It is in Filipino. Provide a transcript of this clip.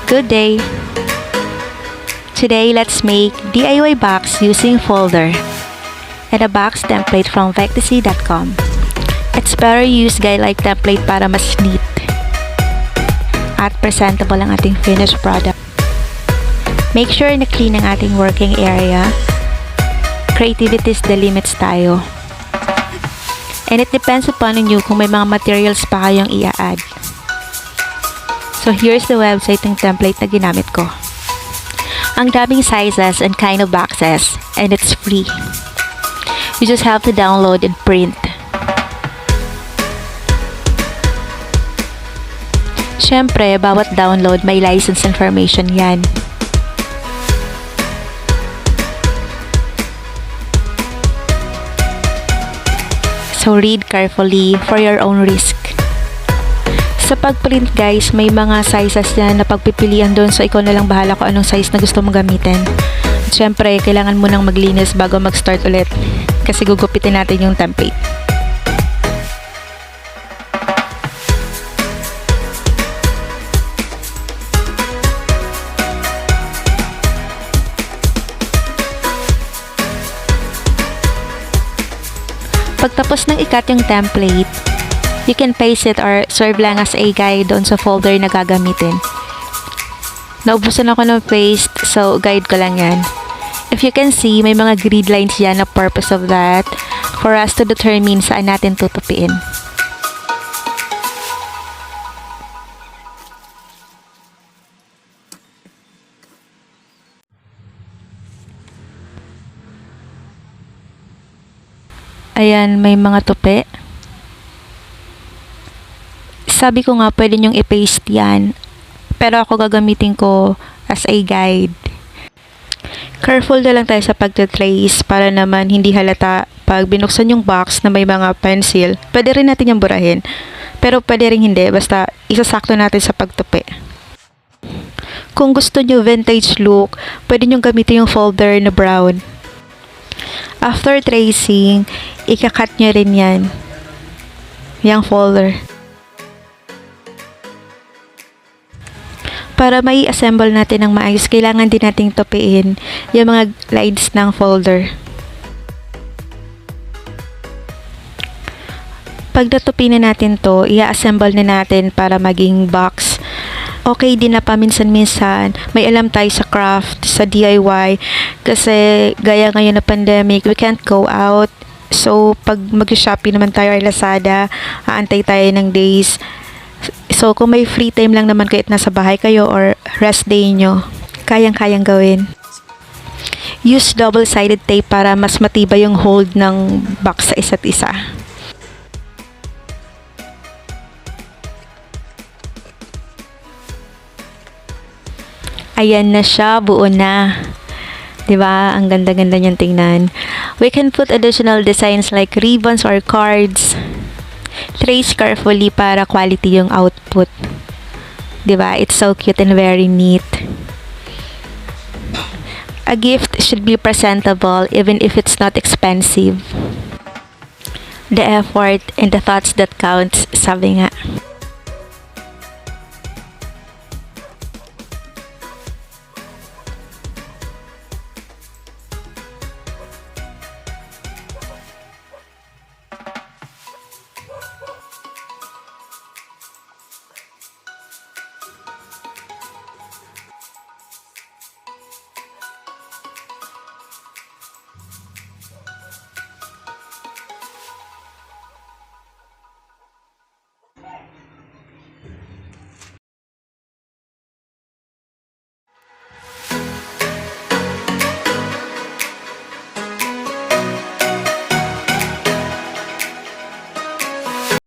Good day! Today, let's make DIY box using folder and a box template from vectisy.com. It's better use guide-like template para mas neat at presentable ang ating finished product. Make sure na clean ang ating working area. Creativity is the limits tayo. And it depends upon you kung may mga materials pa kayong i-add. So here's the website ng template na ginamit ko. Ang daming sizes and kind of boxes, and it's free. You just have to download and print. Siyempre, bawat download may license information yan. So read carefully for your own risk. Sa pag-print guys, may mga sizes yan na pagpipilian doon, so ikaw na lang bahala kung anong size na gusto mong gamitin. At syempre, kailangan mo nang maglinis bago mag-start ulit kasi gugupitin natin yung template. Pagtapos ng ikat yung template, you can paste it or serve lang as a guide doon sa folder na gagamitin. Naubusan ako ng paste, so guide ko lang yan. If you can see, may mga grid lines yan na purpose of that for us to determine saan natin tutupiin. Ayan, may mga tupi. Sabi ko nga, pwede nyong i-paste yan. Pero ako gagamitin ko as a guide. Careful na lang tayo sa pagte-trace para naman hindi halata pag binuksan yung box na may mga pencil. Pwede rin natin yung burahin. Pero pwede rin hindi, basta isasakto natin sa pagtupi. Kung gusto nyo vintage look, pwede nyong gamitin yung folder na brown. After tracing, ikakat nyo rin yan. Yung folder. Para may assemble natin ng maayos, kailangan din nating tupiin yung mga lines ng folder. Pag natupi na natin to, i-assemble na natin para maging box. Okay din na paminsan-minsan may alam tayo sa craft, sa DIY, kasi gaya ngayon na pandemic, we can't go out. So, pag mag-shopping naman tayo or Lazada, aantay tayo ng days. So, kung may free time lang naman kahit nasa bahay kayo or rest day nyo, kayang-kayang gawin. Use double-sided tape para mas matibay yung hold ng box sa isa't isa. Ayan na siya, buo na. Diba? Ang ganda-ganda niyang tingnan. We can put additional designs like ribbons or cards. Trace carefully para quality yung output. Diba? It's so cute and very neat. A gift should be presentable even if it's not expensive. The effort and the thoughts that counts, sabi nga.